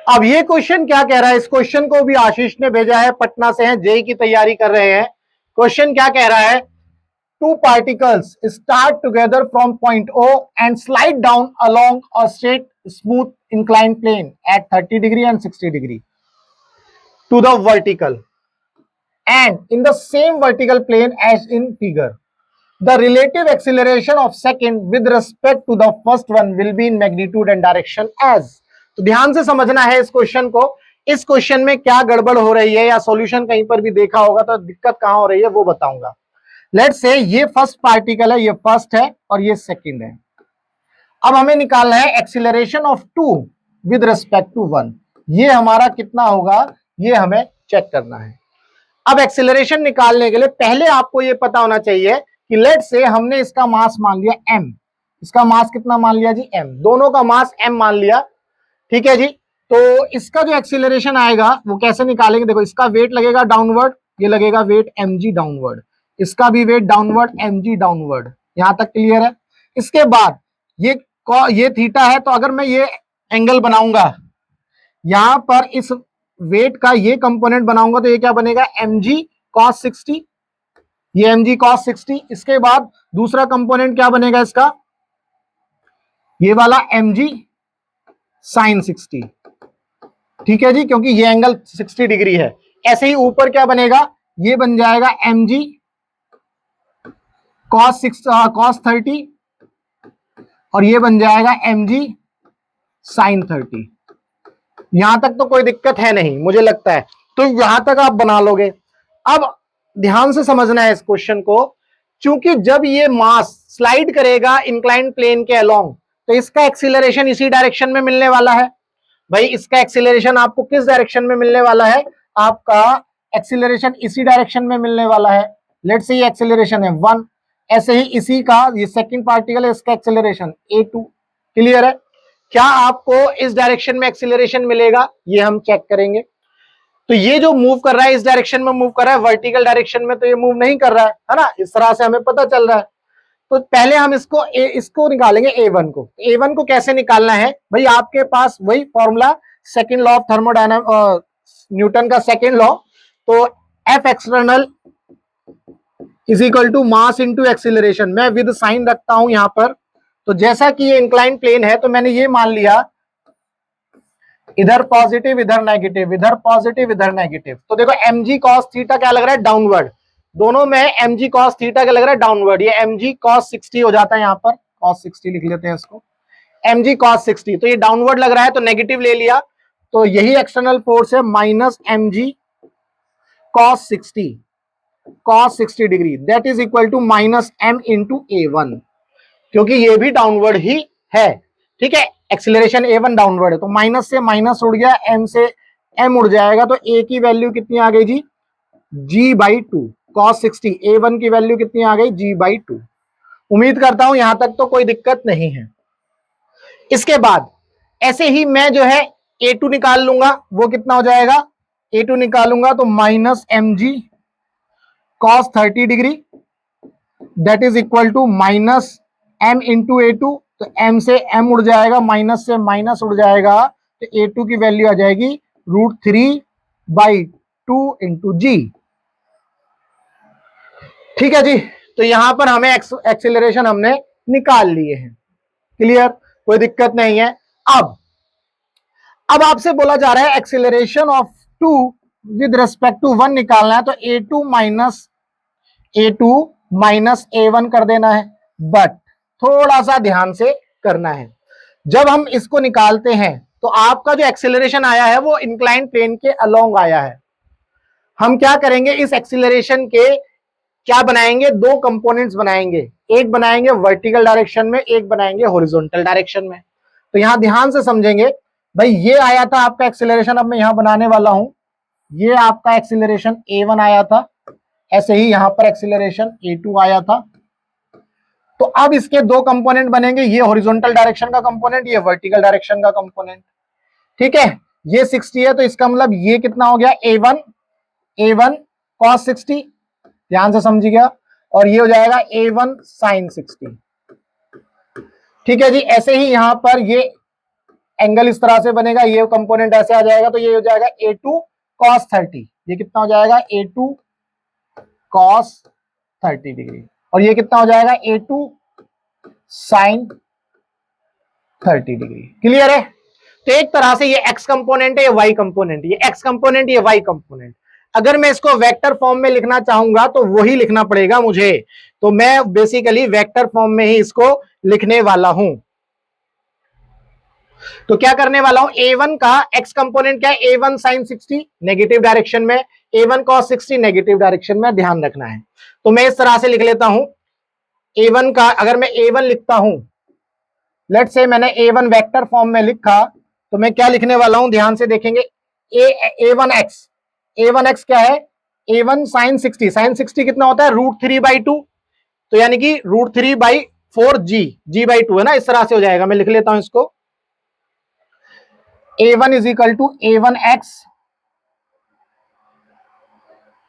अब ये क्वेश्चन क्या कह रहा है, इस क्वेश्चन को भी आशीष ने भेजा है, पटना से हैं, जेई की तैयारी कर रहे हैं। क्वेश्चन क्या कह रहा है, two particles start together from point O and slide down along a straight smooth inclined plane at 30 degree and 60 degree to the vertical and in the same vertical plane as in figure. The relative acceleration of second with respect to the first one will be in magnitude and direction as. तो ध्यान से समझना है इस question को। इस question में क्या गड़बड़ हो रही है या सॉल्यूशन कहीं पर भी देखा होगा तो दिक्कत कहां हो रही है वो बताऊंगा। लेट्स से ये फर्स्ट पार्टिकल है, ये फर्स्ट है और ये सेकंड है। अब हमें निकालना है acceleration of two with respect to one. ये हमारा कितना होगा ये हमें चेक करना है। अब एक्सीलरेशन निकालने के लिए पहले आपको ये पता होना चाहिए कि लेट्स से हमने इसका मास मान लिया m, इसका मास कितना मान लिया जी m, दोनों का मास m मान लिया, ठीक है जी। तो इसका जो एक्सीलरेशन आएगा वो कैसे निकालेंगे, देखो इसका वेट लगेगा डाउनवर्ड, ये लगेगा वेट mg डाउनवर्ड, इसका भी वेट डाउनवर्ड mg डाउनवर्ड, यहां तक क्लियर है। इसके बाद ये थीटा है, तो अगर मैं ये एंगल बनाऊंगा यहां पर इस वेट का ये कंपोनेंट बनाऊंगा तो ये क्या बनेगा mg cos 60, ये mg cos 60। इसके बाद दूसरा कंपोनेंट क्या बनेगा इसका, ये वाला mg sin 60, ठीक है जी, क्योंकि ये एंगल 60 डिग्री है। ऐसे ही ऊपर क्या बनेगा, ये बन जाएगा mg cos 30 और ये बन जाएगा mg sin 30। यहां तक तो कोई दिक्कत है नहीं मुझे लगता है, तो यहां तक आप बना लोगे। अब ध्यान से समझना है इस क्वेश्चन को, क्योंकि जब ये मास स्लाइड करेगा इंक्लाइंड प्लेन के अलोंग तो इसका एक्सीलरेशन इसी डायरेक्शन में मिलने वाला है। भाई इसका एक्सीलरेशन आपको किस डायरेक्शन में मिलने वाला है, आपका एक्सीलरेशन इसी डायरेक्शन में मिलने वाला है। लेट्स से ये एक्सीलरेशन है 1, ऐसे ही इसी का ये सेकंड पार्टिकल है, इसका एक्सीलरेशन a2, क्लियर है। क्या आपको इस डायरेक्शन में एक्सीलरेशन मिलेगा ये हम चेक करेंगे। तो ये जो मूव कर रहा है इस डायरेक्शन में मूव कर रहा है, वर्टिकल डायरेक्शन में तो ये मूव नहीं कर रहा है ना, इस तरह से हमें पता चल रहा है। तो पहले हम इसको निकालेंगे a1 को। a1 को कैसे निकालना है भाई, आपके पास वही formula second law of thermodynamics, Newton का सेकंड लॉ, तो F external is equal to mass into acceleration. मैं विद साइन रखता हूं यहां पर, तो जैसा कि ये इंक्लाइंड प्लेन है तो मैंने ये मान लिया इधर पॉजिटिव इधर नेगेटिव, इधर पॉजिटिव इधर नेगेटिव। तो देखो mg cos थीटा क्या लग रहा है डाउनवर्ड, दोनों में mg cos थीटा क्या लग रहा है डाउनवर्ड, ये mg cos 60 हो जाता है, यहां पर cos 60 लिख लेते हैं इसको, mg cos 60। तो ये डाउनवर्ड लग रहा है तो नेगेटिव ले लिया, तो यही एक्सटर्नल फोर्स है minus mg cos 60 degree, that is equal to minus m into a1, क्योंकि ये भी डाउनवर्ड ही है, ठीक है। एक्सीलरेशन a1 डाउनवर्ड है तो माइनस से माइनस उड़ गया, m से m उड़ जाएगा, तो a की वैल्यू कितनी आ गई जी g/2, cos 60 a1 की वैल्यू कितनी आ गई g/2। उम्मीद करता हूं यहां तक तो कोई दिक्कत नहीं है। इसके बाद ऐसे ही मैं जो है a2 निकाल लूंगा, वो कितना हो जाएगा, a2 निकालूंगा तो minus mg cos 30 degree that is equal to minus m into a2, तो m से m उड़ जाएगा, माइनस से माइनस उड़ जाएगा, तो a2 की वैल्यू आ जाएगी √3/2 इंटू जी, ठीक है जी। तो यहां पर हमें एक्सीलरेशन हमने निकाल लिए हैं, क्लियर, कोई दिक्कत नहीं है। अब आपसे बोला जा रहा है acceleration of 2 with respect to 1 निकालना है, तो a2 माइनस a1 कर देना है, बट थोड़ा सा ध्यान से करना है। जब हम इसको निकालते हैं तो आपका जो एक्सीलरेशन आया है वो इंक्लाइंड प्लेन के अलोंग आया है। हम क्या करेंगे, इस एक्सीलरेशन के क्या बनाएंगे, दो कंपोनेंट्स बनाएंगे, एक बनाएंगे वर्टिकल डायरेक्शन में, एक बनाएंगे हॉरिजॉन्टल डायरेक्शन में। तो यहां ध्यान से समझेंगे भाई, ये आया था आपका एक्सीलरेशन, अब मैं यहां बनाने वाला हूं, ये आपका एक्सीलरेशन a1 आया था, ऐसे ही यहां पर एक्सीलरेशन a2 आया था। तो अब इसके दो कंपोनेंट बनेंगे, ये हॉरिजॉन्टल डायरेक्शन का कंपोनेंट, ये वर्टिकल डायरेक्शन का कंपोनेंट, ठीक है। ये 60 है तो इसका मतलब ये कितना हो गया a1 cos 60, ध्यान से समझिएगा, और ये हो जाएगा a1 sin 60, ठीक है जी। ऐसे ही यहां पर ये एंगल इस तरह से बनेगा, ये कंपोनेंट ऐसे आ जाएगा, तो ये हो जाएगा A2 cos 30। ये कितना हो जाएगा A2 cos 30 डिग्री, और ये कितना हो जाएगा A2 sin 30 डिग्री। क्लियर है? तो एक तरह से ये x कंपोनेंट है, ये y कंपोनेंट, ये x कंपोनेंट, ये y कंपोनेंट। अगर मैं इसको वेक्टर फॉर्म में लिखना चाहूंगा तो वही लिखना पड़ेगा मुझे, तो मैं बेसिकली वेक्टर फॉर्म में ही इसको लिखने वाला हूं। तो क्या करने वाला हूं, A1 का x कंपोनेंट क्या है, A1 sin 60 नेगेटिव डायरेक्शन में, A1 cos 60 नेगेटिव डायरेक्शन में, ध्यान रखना है। तो मैं इस तरह से लिख लेता हूं, A1 का अगर मैं A1 लिखता हूं, लेट्स से मैंने A1 वेक्टर फॉर्म में लिखा, तो मैं क्या लिखने वाला हूं, ध्यान से देखेंगे, A1x क्या है, A1 sin 60, sin 60 कितना होता है, √3/2, तो यानी कि √3/4 g/2 है ना, इस तरह से हो जाएगा। मैं लिख लेता हूं इसको, A1 is equal to A1x,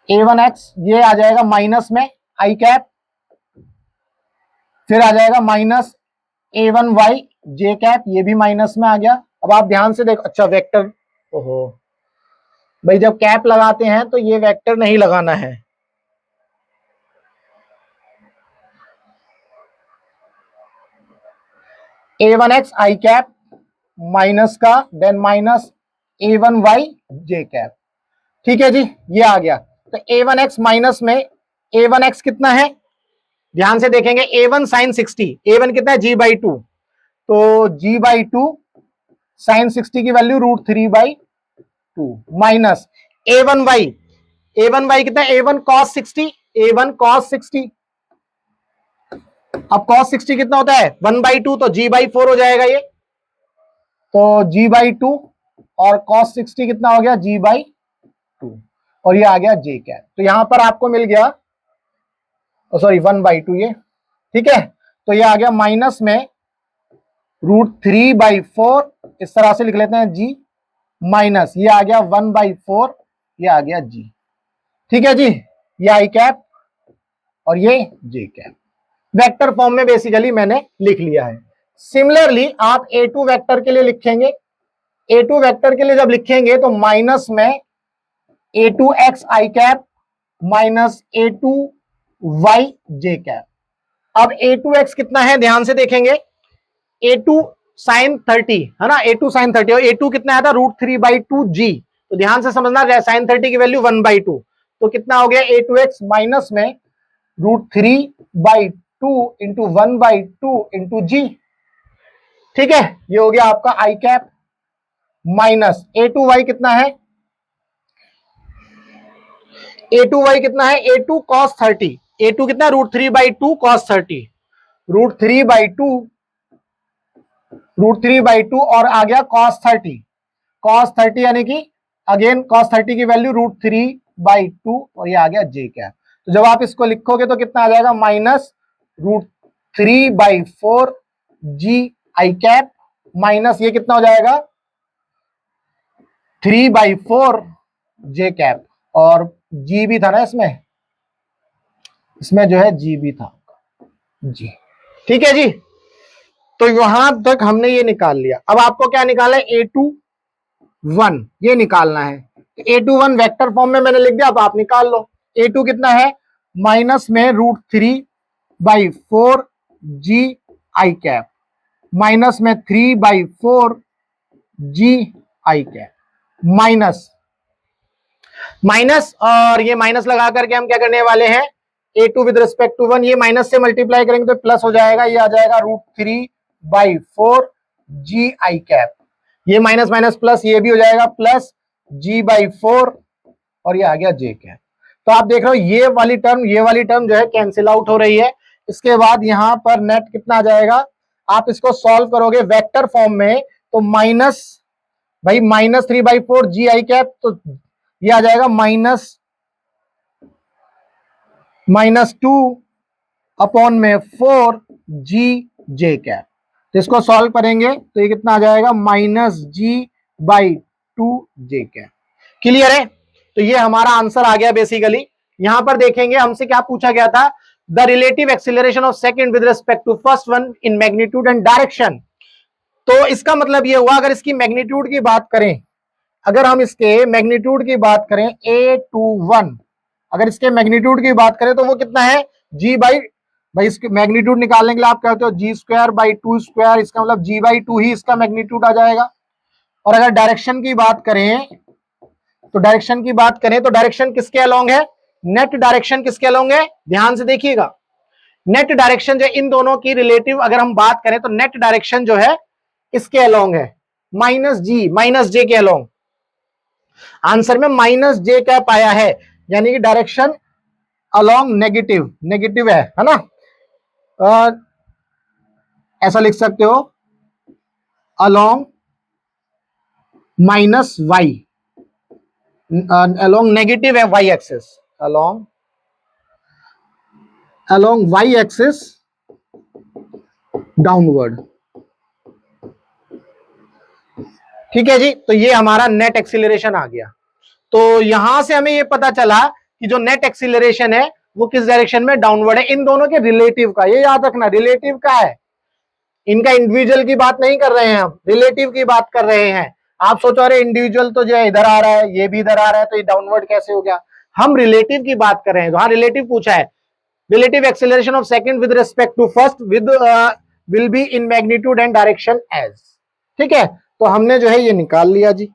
ये आ जाएगा माइनस में i कैप, फिर आ जाएगा माइनस A1y j कैप, ये भी माइनस में आ गया। अब आप ध्यान से देखो, अच्छा वेक्टर, ओहो भाई जब कैप लगाते हैं तो ये वेक्टर नहीं लगाना है, A1x i कैप माइनस का, then minus A1y j cap. ठीक है जी, ये आ गया। तो A1x माइनस में A1x कितना है, ध्यान से देखेंगे, A1 sin 60, A1 कितना है g/2, तो g/2 sin 60 की वैल्यू √3/2 माइनस A1y कितना है, A1 cos 60, A1 cos 60, अब cos 60 कितना होता है 1/2, तो g/4 हो जाएगा ये, तो g/2 और cos 60 कितना हो गया g/2, और ये आ गया j कैप। तो यहां पर आपको मिल गया, सॉरी 1/2 ये, ठीक है। तो ये आ गया माइनस में √3/4, इस तरह से लिख लेते हैं g, माइनस ये आ गया 1/4, ये आ गया g। ठीक है जी, ये i कैप और ये j कैप, वेक्टर फॉर्म में बेसिकली मैंने लिख लिया है। सिमिलरली आप A2 वेक्टर के लिए लिखेंगे, A2 वेक्टर के लिए जब लिखेंगे तो माइनस में A2x i cap minus A2y j cap. अब A2x कितना है, ध्यान से देखेंगे, A2 sin 30 है ना, A2 sin 30, और A2 कितना आया था √3/2 g, तो ध्यान से समझना, sin 30 की वैल्यू 1/2, तो कितना हो गया A2x माइनस में √3/2 इंटू 1/2 इंटू जी। ठीक है, ये हो गया आपका i कैप, माइनस A2y कितना है, A2y कितना है, A2 cos 30, A2 कितना है √3/2 cos 30, √3/2 और आ गया cos 30 यानी कि अगेन cos 30 की वैल्यू √3/2, और ये आ गया j कैप। तो जब आप इसको लिखोगे तो कितना आ जाएगा, minus √3/4 g i cap, minus ये कितना हो जाएगा 3/4 j कैप, और g भी था ना इसमें जो है g भी था जी। ठीक है जी, तो यहां तक हमने ये निकाल लिया। अब आपको क्या निकालना है, A21 ये निकालना है। A21 वेक्टर फॉर्म में मैंने लिख दिया, अब आप निकाल लो। A2 कितना है, माइनस में √3/4 g i कैप, माइनस में 3/4 g i कैप, माइनस और ये माइनस लगा करके हम क्या करने वाले हैं, A2 विद रिस्पेक्ट टू 1, ये माइनस से मल्टीप्लाई करेंगे तो प्लस हो जाएगा, ये आ जाएगा √3/4 g i कैप, ये माइनस माइनस प्लस, ये भी हो जाएगा प्लस g/4, और ये आ गया j कैप। तो आप देख रहे हो ये वाली टर्म जो है कैंसिल आउट हो रही है। इसके बाद यहां पर नेट कितना आ जाएगा, आप इसको सॉल्व करोगे वेक्टर फॉर्म में तो माइनस 3/4 g i कैप, तो ये आ जाएगा -2/4 g j कैप। तो इसको सॉल्व करेंगे तो ये कितना आ जाएगा, -g/2 j कैप। क्लियर है? तो ये हमारा आंसर आ गया बेसिकली। यहां पर देखेंगे हमसे क्या पूछा गया था, the relative acceleration of second with respect to first one in magnitude and direction. तो इसका मतलब ये हुआ, अगर इसकी मैग्नीट्यूड की बात करें, अगर हम इसके मैग्नीट्यूड की बात करें A21, अगर इसके मैग्नीट्यूड की बात करें तो वो कितना है, G बाई, भाई इसके मैग्नीट्यूड निकालने के लिए आप क्या होते हो, G स्क्वायर बाई 2 स्क्वायर, इसका मतलब G बाई 2 ही इसका मैग्नीट्यूड आ जाएगा। और अगर डायरेक्शन की बात करें तो डायरेक्शन किसके अलोंग है, नेट डायरेक्शन किसके अलोंग है, ध्यान से देखिएगा। नेट डायरेक्शन जो इन दोनों की रिलेटिव अगर हम बात करें तो नेट डायरेक्शन जो है इसके अलोंग है, माइनस जे के अलोंग। आंसर में माइनस जे क्या पाया है, यानी कि डायरेक्शन अलोंग नेगेटिव है ना। ऐसा लिख सकते हो, along minus Y, along negative है Y axis, along Y axis downward. ठीक है जी, तो ये हमारा नेट एक्सीलरेशन आ गया। तो यहां से हमें ये पता चला कि जो नेट एक्सीलरेशन है वो किस डायरेक्शन में, डाउनवर्ड है। इन दोनों के रिलेटिव का, ये याद रखना, रिलेटिव का है, इनका इंडिविजुअल की बात नहीं कर रहे हैं, हम रिलेटिव की बात कर रहे हैं। आप सोचो अरे इंडिविजुअल तो जो है इधर आ रहा है, ये भी इधर आ रहा है, तो ये डाउनवर्ड कैसे हो गया। हम रिलेटिव की बात कर रहे हैं, तो हाँ रिलेटिव पूछा है, relative acceleration of second with respect to first with will be in magnitude and direction as. ठीक है, तो हमने जो है ये निकाल लिया जी।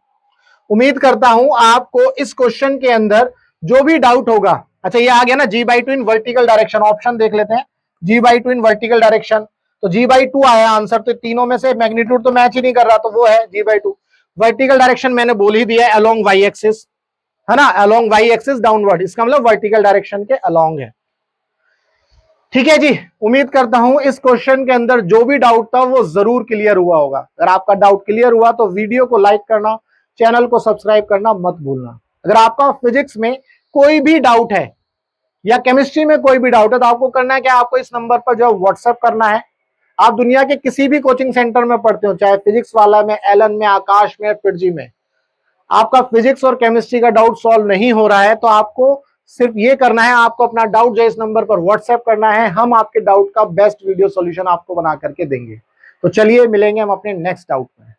उम्मीद करता हूं आपको इस क्वेश्चन के अंदर जो भी डाउट होगा, अच्छा ये आ गया ना G/2 in vertical direction, option देख लेते हैं, G/2 इन वर्टिकल डायरेक्शन, तो G/2 आया आंसर। तो तीनों में से मैग्नीट्यूड तो मैच ही नहीं कर रहा, तो वो है G/2। वर्टिकल डायरेक्शन मैंने बोल ही दिया है, अलोंग वाई एक्सिस, है ना, अलोंग वाई एक्सिस डाउनवर्ड, इसका मतलब वर्टिकल डायरेक्शन के अलोंग है। ठीक है जी, उम्मीद करता हूं इस क्वेश्चन के अंदर जो भी डाउट था वो जरूर क्लियर हुआ होगा। अगर आपका डाउट क्लियर हुआ तो वीडियो को लाइक करना, चैनल को सब्सक्राइब करना मत भूलना। अगर आपका फिजिक्स में कोई भी डाउट है या केमिस्ट्री में कोई भी डाउट है तो आपको करना है क्या, आपको इस नंबर पर जो व्हाट्सएप करना है। आप दुनिया के किसी भी कोचिंग सेंटर में पढ़ते हो, चाहे फिजिक्स वाला में, एलन में, आकाश में, फिरजी में, आपका फिजिक्स और केमिस्ट्री का डाउट सॉल्व नहीं हो रहा है तो आपको सिर्फ ये करना है, आपको अपना डाउट जो इस नंबर पर व्हाट्सएप करना है, हम आपके डाउट का बेस्ट वीडियो सॉल्यूशन आपको बना करके देंगे। तो चलिए मिलेंगे हम अपने नेक्स्ट डाउट में।